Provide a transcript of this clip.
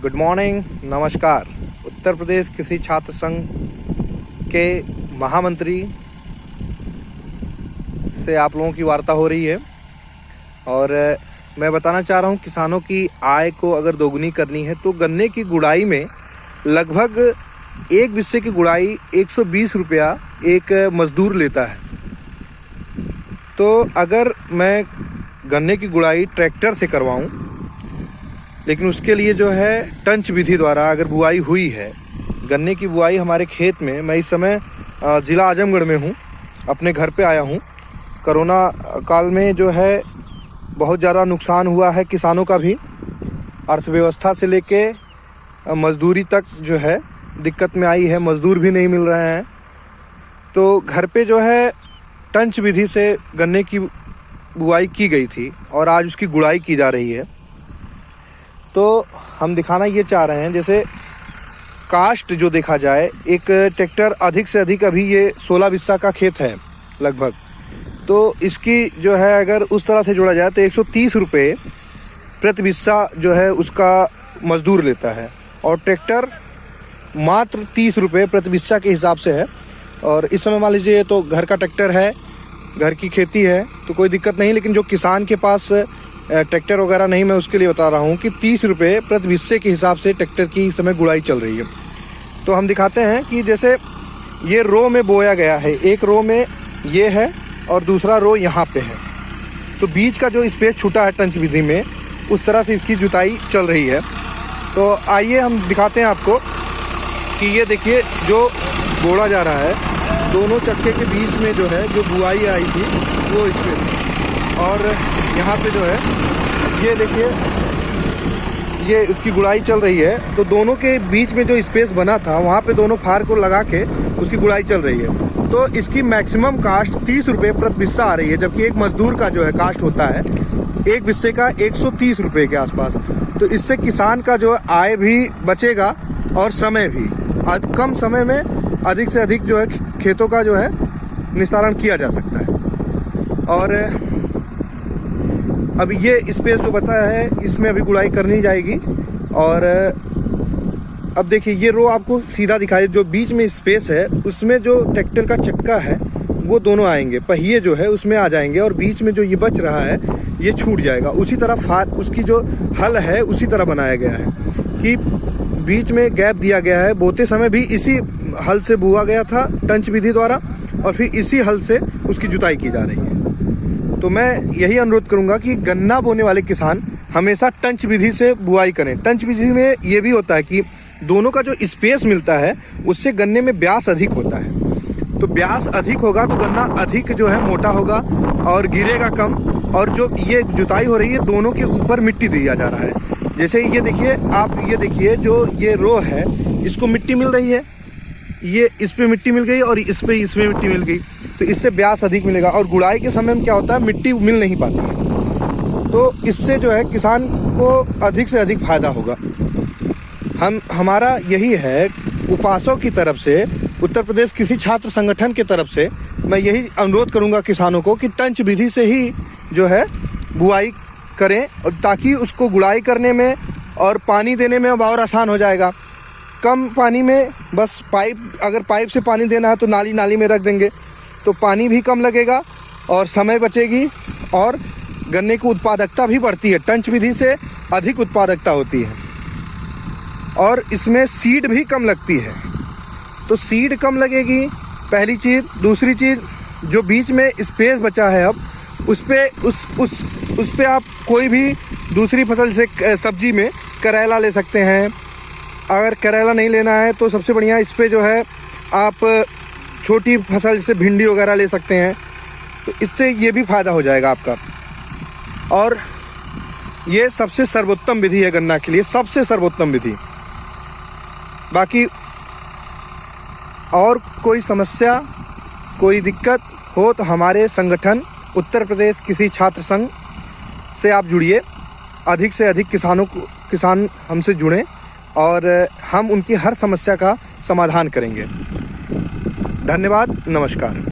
Good morning, नमस्कार। उत्तर प्रदेश कृषि छात्र संघ के महामंत्री से आप लोगों की वार्ता हो रही है और मैं बताना चाह रहा हूं, किसानों की आय को अगर दोगुनी करनी है तो गन्ने की गुड़ाई में लगभग एक बिस्से की गुड़ाई 120 रुपया एक मज़दूर लेता है। तो अगर मैं गन्ने की गुड़ाई ट्रैक्टर से करवाऊं, लेकिन उसके लिए जो है टंच विधि द्वारा अगर बुआई हुई है, गन्ने की बुआई हमारे खेत में, मैं इस समय ज़िला आजमगढ़ में हूँ, अपने घर पे आया हूँ। कोरोना काल में जो है बहुत ज़्यादा नुकसान हुआ है किसानों का भी, अर्थव्यवस्था से लेके मजदूरी तक जो है दिक्कत में आई है, मज़दूर भी नहीं मिल रहे हैं। तो घर पे जो है टंच विधि से गन्ने की बुआई की गई थी और आज उसकी गुड़ाई की जा रही है। तो हम दिखाना ये चाह रहे हैं, जैसे कास्ट जो देखा जाए, एक ट्रैक्टर अधिक से अधिक, अभी ये 16 बिस्सा का खेत है लगभग, तो इसकी जो है अगर उस तरह से जोड़ा जाए तो 130 रुपये प्रति बिस्सा जो है उसका मज़दूर लेता है और ट्रैक्टर मात्र 30 रुपये प्रति बिस्सा के हिसाब से है। और इस समय मान लीजिए तो घर का ट्रैक्टर है, घर की खेती है तो कोई दिक्कत नहीं, लेकिन जो किसान के पास ट्रैक्टर वगैरह नहीं, मैं उसके लिए बता रहा हूँ कि 30 रुपये प्रति बिस्से के हिसाब से ट्रैक्टर की इस समय गुड़ाई चल रही है। तो हम दिखाते हैं कि जैसे ये रो में बोया गया है, एक रो में ये है और दूसरा रो यहाँ पे है, तो बीच का जो स्पेस छूटा है टंच विधि में, उस तरह से इसकी जुताई चल रही है। तो आइए हम दिखाते हैं आपको कि ये देखिए जो बोड़ा जा रहा है, दोनों चक्के के बीच में जो है जो बुआई आई थी वो इसमें, और यहाँ पे जो है ये देखिए ये उसकी गुड़ाई चल रही है। तो दोनों के बीच में जो स्पेस बना था वहाँ पे दोनों फार को लगा के उसकी गुड़ाई चल रही है। तो इसकी मैक्सिमम कास्ट 30 रुपये प्रति बिस्सा आ रही है, जबकि एक मजदूर का जो है कास्ट होता है एक बिस्से का 130 रुपये के आसपास। तो इससे किसान का जो आय भी बचेगा और समय भी, कम समय में अधिक से अधिक जो है खेतों का जो है निस्तारण किया जा सकता है। और अब ये स्पेस जो बताया है इसमें अभी गुड़ाई करनी जाएगी। और अब देखिए ये रो आपको सीधा दिखाई, जो बीच में स्पेस है उसमें जो ट्रैक्टर का चक्का है वो दोनों आएंगे, पहिए जो है उसमें आ जाएंगे और बीच में जो ये बच रहा है ये छूट जाएगा। उसी तरह फार उसकी जो हल है उसी तरह बनाया गया है कि बीच में गैप दिया गया है। बोते समय भी इसी हल से बुआ गया था टंच विधि द्वारा और फिर इसी हल से उसकी जुताई की जा रही है। तो मैं यही अनुरोध करूंगा कि गन्ना बोने वाले किसान हमेशा टंच विधि से बुआई करें। टंच विधि में ये भी होता है कि दोनों का जो स्पेस मिलता है उससे गन्ने में ब्यास अधिक होता है। तो ब्यास अधिक होगा तो गन्ना अधिक जो है मोटा होगा और गिरेगा कम। और जो ये जुताई हो रही है दोनों के ऊपर मिट्टी दिया जा रहा है। जैसे ये देखिए, आप ये देखिए जो ये रो है इसको मिट्टी मिल रही है, ये इस पे मिट्टी मिल गई और इसमें मिट्टी मिल गई, तो इससे ब्यास अधिक मिलेगा। और गुड़ाई के समय में क्या होता है, मिट्टी मिल नहीं पाती है, तो इससे जो है किसान को अधिक से अधिक फायदा होगा। हमारा यही है उपासों की तरफ से, उत्तर प्रदेश कृषि छात्र संगठन की तरफ से मैं यही अनुरोध करूंगा किसानों को कि टंच विधि से ही जो है बुआई करें, और ताकि उसको गुड़ाई करने में और पानी देने में अब और आसान हो जाएगा। कम पानी में बस अगर पाइप से पानी देना है तो नाली में रख देंगे तो पानी भी कम लगेगा और समय बचेगी और गन्ने की उत्पादकता भी बढ़ती है। टंच विधि से अधिक उत्पादकता होती है और इसमें सीड भी कम लगती है। तो सीड कम लगेगी पहली चीज़। दूसरी चीज़, जो बीच में स्पेस बचा है अब उस पे आप कोई भी दूसरी फसल से सब्जी में करेला ले सकते हैं। अगर करेला नहीं लेना है तो सबसे बढ़िया इस पे जो है आप छोटी फसल जैसे भिंडी वगैरह ले सकते हैं, तो इससे ये भी फ़ायदा हो जाएगा आपका। और ये सबसे सर्वोत्तम विधि है गन्ना के लिए, सबसे सर्वोत्तम विधि। बाकी और कोई समस्या, कोई दिक्कत हो तो हमारे संगठन उत्तर प्रदेश कृषि छात्र संघ से आप जुड़िए। अधिक से अधिक किसान हमसे जुड़ें और हम उनकी हर समस्या का समाधान करेंगे। धन्यवाद, नमस्कार।